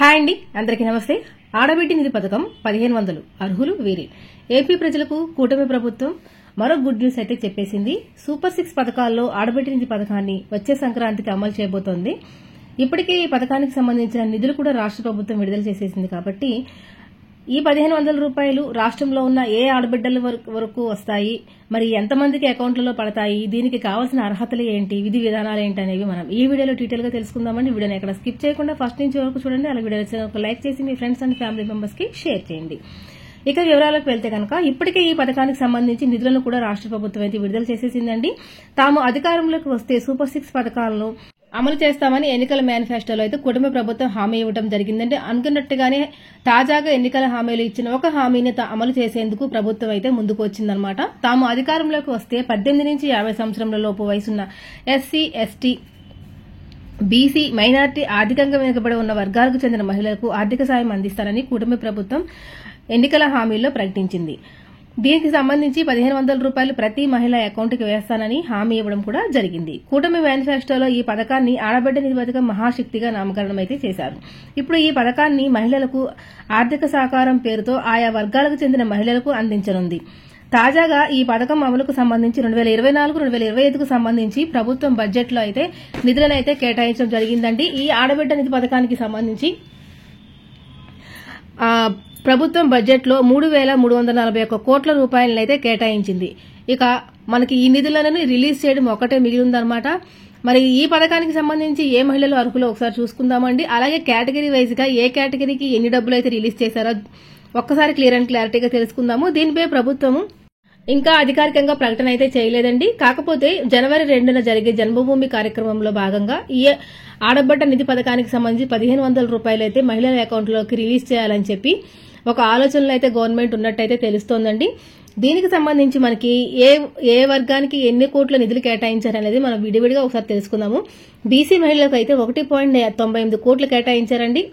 Hi అండి, అందరికీ నమస్తే. ఆడబిడ్డ నిధి పథకం 1500 అర్హులు వీరి. ఏపీ ప్రజలకు కూటమి ప్రభుత్వం మరో గుడ్ న్యూస్ అయితే చెప్పేసింది. సూపర్ 6 పథకాల్లో ఆడబిడ్డ నిధి పథకాన్ని వచ్చే సంక్రాంతికి అమలు చేయబోతోంది. ఇప్పటికే ఈ పథకానికి సంబంధించిన నిధులు కూడా రాష్ట్ర ప్రభుత్వం విడుదల చేసేసింది. కాబట్టి ఈ 1500 రూపాయలు రాష్ట్రంలో ఉన్న ఏ ఆడబిడ్డల వరకు వస్తాయి, మరి ఎంతమందికి అకౌంట్లలో పడతాయి, దీనికి కావాల్సిన అర్హతలు ఏంటి, విధి విధానాలు ఏంటి అనేవి మనం ఈ వీడియోలో డీటెయిల్ గా తెలుసుకుందామండి. వీడియోని ఎక్కడ స్కిప్ చేయకుండా ఫస్ట్ నుంచి వరకు చూడండి. అలా వీడియో ఒక లైక్ చేసి మీ ఫ్రెండ్స్ అండ్ ఫ్యామిలీ మెంబర్స్ కి షేర్ చేయండి. ఇక వివరాలకు వెళ్తే కనుక ఇప్పటికే ఈ పథకానికి సంబంధించి నిధులను కూడా రాష్ట్ర ప్రభుత్వం అయితే విడుదల చేసేసిందండి. తాము అధికారంలోకి వస్తే సూపర్ 6 పథకాలను అమలు చేస్తామని ఎన్నికల మేనిఫెస్టోలో అయితే కుటుంబ ప్రభుత్వం హామీ ఇవ్వడం జరిగిందంటే అనుకున్నట్టుగానే తాజాగా ఎన్నికల హామీలు ఇచ్చిన ఒక హామీని అమలు చేసేందుకు ప్రభుత్వం అయితే ముందుకు వచ్చిందనమాట. తాము అధికారంలోకి వస్తే 18 నుంచి 50 సంవత్సరాల లోపు వయసున్న ఎస్సీ, ఎస్టీ, బీసీ, మైనార్టీ, ఆర్థికంగా వెనుకబడి ఉన్న వర్గాలకు చెందిన మహిళలకు ఆర్థిక సాయం అందిస్తారని కుటుంబ ప్రభుత్వం ఎన్నికల హామీల్లో ప్రకటించింది. దీనికి సంబంధించి 1500 రూపాయలు ప్రతి మహిళ అకౌంట్కి వేస్తానని హామీ ఇవ్వడం కూడా జరిగింది. కూటమి మేనిఫెస్టోలో ఈ పథకాన్ని ఆడబిడ్డ నిధి పథకం మహాశక్తిగా నామకరణం అయితే చేశారు. ఇప్పుడు ఈ పథకాన్ని మహిళలకు ఆర్థిక సహకారం పేరుతో ఆయా వర్గాలకు చెందిన మహిళలకు అందించనుంది. తాజాగా ఈ పథకం అమలుకు సంబంధించి 2024-2025కు సంబంధించి ప్రభుత్వం బడ్జెట్లో అయితే నిధులను అయితే కేటాయించడం జరిగిందండి. ఈ ఆడబిడ్డ నిధి పథకానికి సంబంధించి ప్రభుత్వం బడ్జెట్లో 3,341 కోట్ల రూపాయలను అయితే కేటాయించింది. ఇక మనకి ఈ నిధులను రిలీజ్ చేయడం ఒకటే మిగిలిందనమాట. మరి ఈ పథకానికి సంబంధించి ఏ మహిళలు అర్హులో ఒకసారి చూసుకుందామండి. అలాగే కేటగిరీ వైజ్ గా ఏ కేటగిరీకి ఎన్ని డబ్బులు అయితే రిలీజ్ చేశారో ఒక్కసారి క్లియర్ అండ్ క్లారిటీగా తెలుసుకుందాము. దీనిపై ప్రభుత్వము ఇంకా అధికారికంగా ప్రకటన అయితే చేయలేదండి. కాకపోతే జనవరి 2న జరిగే జన్మభూమి కార్యక్రమంలో భాగంగా ఈ ఆడబిడ్డ నిధి పథకానికి సంబంధించి 1500 రూపాయలు అయితే మహిళల అకౌంట్లోకి రిలీజ్ చేయాలని చెప్పి ఒక ఆలోచనలో అయితే గవర్నమెంట్ ఉన్నట్టయితే తెలుస్తోందండి. దీనికి సంబంధించి మనకి ఏ వర్గానికి ఎన్ని కోట్ల నిధులు కేటాయించారనేది మనం విడివిడిగా ఒకసారి తెలుసుకుందాము. బీసీ మహిళలకు అయితే 1.98 కోట్లు కేటాయించారండి.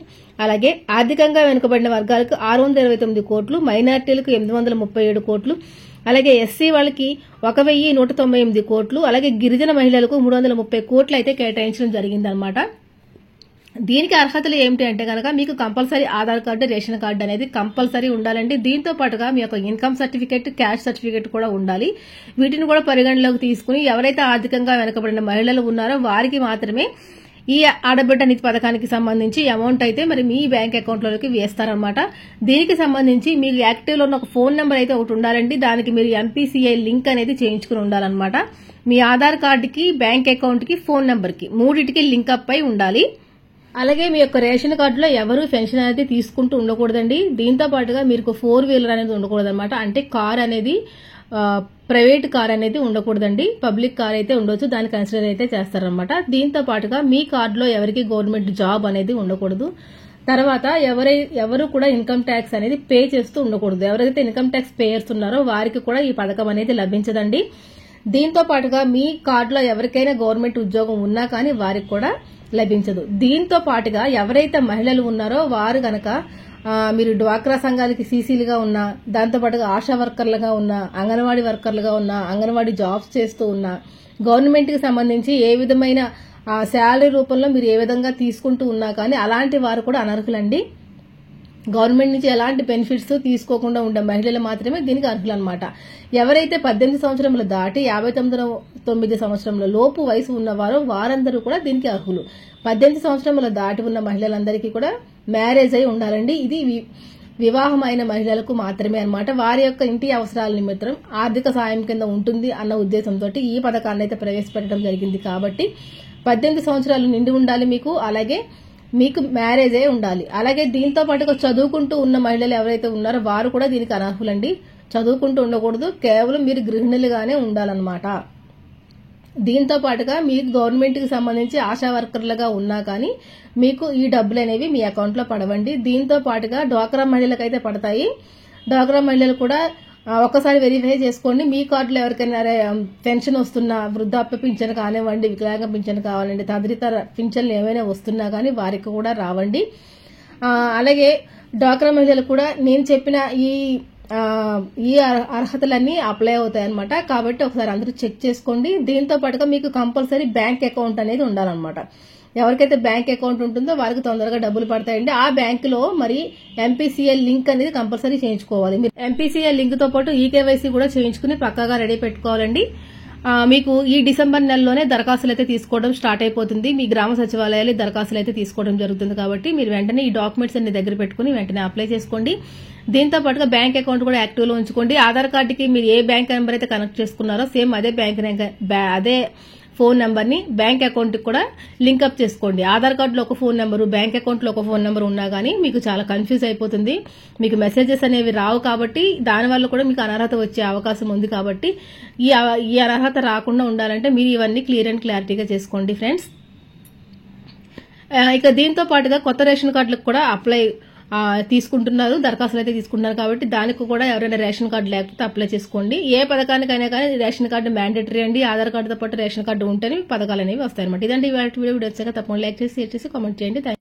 అలాగే ఆర్థికంగా వెనుకబడిన వర్గాలకు 629 కోట్లు, మైనార్టీలకు 837 కోట్లు, అలాగే ఎస్సీ వాళ్ళకి 1198 కోట్లు, అలాగే గిరిజన మహిళలకు 330 కోట్లు అయితే కేటాయించడం జరిగిందనమాట. దీనికి అర్హతలు ఏమిటి అంటే కనుక మీకు compulsory Aadhaar card, ration card అనేది కంపల్సరీ ఉండాలండి. దీంతో పాటుగా మీ యొక్క ఇన్కమ్ సర్టిఫికేట్, క్యాష్ సర్టిఫికేట్ కూడా ఉండాలి. వీటిని కూడా పరిగణలోకి తీసుకుని ఎవరైతే ఆర్థికంగా వెనుకబడిన మహిళలు ఉన్నారో వారికి మాత్రమే ఈ ఆడబిడ్డ నిధి పథకానికి సంబంధించి అమౌంట్ అయితే మరి మీ బ్యాంక్ అకౌంట్లోకి వేస్తారనమాట. దీనికి సంబంధించి మీకు యాక్టివ్ లో ఉన్న ఒక ఫోన్ నెంబర్ అయితే ఒకటి ఉండాలండి. దానికి మీరు ఎంపీసీఐ లింక్ అనేది చేయించుకుని ఉండాలన్నమాట. మీ ఆధార్ కార్డుకి, బ్యాంక్ అకౌంట్ కి, ఫోన్ నెంబర్ కి మూడింటికి లింక్ అప్ అయి ఉండాలి. అలాగే మీ యొక్క రేషన్ కార్డులో ఎవరు పెన్షన్ అనేది తీసుకుంటూ ఉండకూడదండి. దీంతో పాటుగా మీకు 4 వీలర్ అనేది ఉండకూడదన్నమాట. అంటే కార్ అనేది ప్రైవేట్ కార్ అనేది ఉండకూడదండి. పబ్లిక్ కార్ అయితే ఉండొచ్చు, దాన్ని కన్సిడర్ అయితే చేస్తారనమాట. దీంతో పాటుగా మీ కార్డులో ఎవరికి గవర్నమెంట్ జాబ్ అనేది ఉండకూడదు. తర్వాత ఎవరు కూడా ఇన్కమ్ ట్యాక్స్ అనేది పే చేస్తూ ఉండకూడదు. ఎవరైతే ఇన్కమ్ ట్యాక్స్ పేయర్స్ ఉన్నారో వారికి కూడా ఈ పథకం అనేది లభించదండి. దీంతో పాటుగా మీ కార్డులో ఎవరికైనా గవర్నమెంట్ ఉద్యోగం ఉన్నా కానీ వారికి కూడా లభించదు. దీంతో పాటుగా ఎవరైతే మహిళలు ఉన్నారో వారు గనక మీరు డ్వాక్రా సంఘాలకి సీసీలుగా ఉన్నా, దాంతో పాటుగా ఆశా వర్కర్లుగా ఉన్నా, అంగన్వాడీ వర్కర్లుగా ఉన్నా, అంగన్వాడీ జాబ్స్ చేస్తూ ఉన్నా, గవర్నమెంట్ కి సంబంధించి ఏ విధమైన శాలరీ రూపంలో మీరు ఏ విధంగా తీసుకుంటూ ఉన్నా కానీ అలాంటి వారు కూడా అనర్హులండి. గవర్నమెంట్ నుంచి ఎలాంటి బెనిఫిట్స్ తీసుకోకుండా ఉండే మహిళలు మాత్రమే దీనికి అర్హులు అనమాట. ఎవరైతే 18 సంవత్సరములు దాటి 59 సంవత్సరముల లోపు వయసు ఉన్నవారో వారందరూ కూడా దీనికి అర్హులు. 18 సంవత్సరముల దాటి ఉన్న మహిళలందరికీ కూడా మ్యారేజ్ అయి ఉండాలండి. ఇది వివాహమైన మహిళలకు మాత్రమే అనమాట. వారి యొక్క ఇంటి అవసరాల నిమిత్తం ఆర్థిక సాయం కింద ఉంటుంది అన్న ఉద్దేశంతో ఈ పథకాన్ని అయితే ప్రవేశపెట్టడం జరిగింది. కాబట్టి 18 సంవత్సరాలు నిండి ఉండాలి మీకు. అలాగే మీకు మ్యారేజ్ అయి ఉండాలి. అలాగే దీంతో పాటుగా చదువుకుంటూ ఉన్న మహిళలు ఎవరైతే ఉన్నారో వారు కూడా దీనికి అనర్హులండి. చదువుకుంటూ ఉండకూడదు, కేవలం మీరు గృహిణులుగానే ఉండాలన్నమాట. దీంతో పాటుగా మీకు గవర్నమెంట్ కి సంబంధించి ఆశా వర్కర్లుగా ఉన్నా కానీ మీకు ఈ డబ్బులు అనేవి మీ అకౌంట్ లో పడవండి. దీంతో పాటుగా డ్వాక్రా మహిళలకు అయితే పడతాయి. డ్వాక్రా మహిళలు కూడా ఒక్కసారి వెరిఫై చేసుకోండి. మీ కార్డులో ఎవరికైనా పెన్షన్ వస్తున్నా, వృద్ధాప్య పింఛన్ కానివ్వండి, వికలాంగ పింఛన్ కావాలండి, తదితర పింఛన్లు ఏమైనా వస్తున్నా కానీ వారికి కూడా రావండి. అలాగే డ్వాక్రా మహిళలు కూడా నేను చెప్పిన ఈ అర్హతలన్నీ అప్లై అవుతాయి అనమాట. కాబట్టి ఒకసారి అందరూ చెక్ చేసుకోండి. దీంతో పాటుగా మీకు కంపల్సరీ బ్యాంక్ అకౌంట్ అనేది ఉండాలన్నమాట. ఎవరికైతే బ్యాంక్ అకౌంట్ ఉంటుందో వారికి తొందరగా డబ్బులు పడతాయండి. ఆ బ్యాంకులో మరి ఎంపీసీఎల్ లింక్ అనేది కంపల్సరీ చేయించుకోవాలి. మీరు ఎంపీసీఎల్ లింక్ తో పాటు ఈకేవైసీ కూడా చేయించుకుని పక్కాగా రెడీ పెట్టుకోవాలండి. మీకు ఈ డిసెంబర్ నెలలోనే దరఖాస్తులు అయితే తీసుకోవడం స్టార్ట్ అయిపోతుంది. మీ గ్రామ సచివాలయాలు దరఖాస్తులు అయితే తీసుకోవడం జరుగుతుంది. కాబట్టి మీరు వెంటనే ఈ డాక్యుమెంట్స్ అన్ని దగ్గర పెట్టుకుని వెంటనే అప్లై చేసుకోండి. దీంతో పాటుగా బ్యాంక్ అకౌంట్ కూడా యాక్టివ్ లో ఉంచుకోండి. ఆధార్ కార్డుకి మీరు ఏ బ్యాంక్ నెంబర్ అయితే కనెక్ట్ చేసుకున్నారో సేమ్ అదే ఫోన్ నెంబర్ ని బ్యాంక్ అకౌంట్ కి కూడా లింక్అప్ చేసుకోండి. ఆధార్ కార్డులో ఒక ఫోన్ నెంబరు, బ్యాంక్ అకౌంట్ లో ఒక ఫోన్ నెంబర్ ఉన్నా గానీ మీకు చాలా కన్ఫ్యూజ్ అయిపోతుంది. మీకు మెసేజెస్ అనేవి రావు కాబట్టి దానివల్ల కూడా మీకు అనర్హత వచ్చే అవకాశం ఉంది. కాబట్టి ఈ అనర్హత రాకుండా ఉండాలంటే మీరు ఇవన్నీ క్లియర్ అండ్ క్లారిటీగా చేసుకోండి ఫ్రెండ్స్. ఇక దీంతో పాటుగా కొత్త రేషన్ కార్డులకు కూడా అప్లై తీసుకుంటున్నారు, దరఖాస్తులు అయితే తీసుకుంటున్నారు. కాబట్టి దానికి కూడా ఎవరైనా రేషన్ కార్డు లేకపోతే అప్లై చేసుకోండి. ఏ పథకానికైనా కానీ రేషన్ కార్డు మ్యాండేటరీ అండి. ఆధార్ కార్డుతో పాటు రేషన్ కార్డు ఉంటేనే పథకాలు అనేవి వస్తాయి అనమాట. ఇదంటే వీడియో వచ్చాక తప్పకుండా లైక్ చేసి షేర్ చేసి కామెంట్ చేయండి.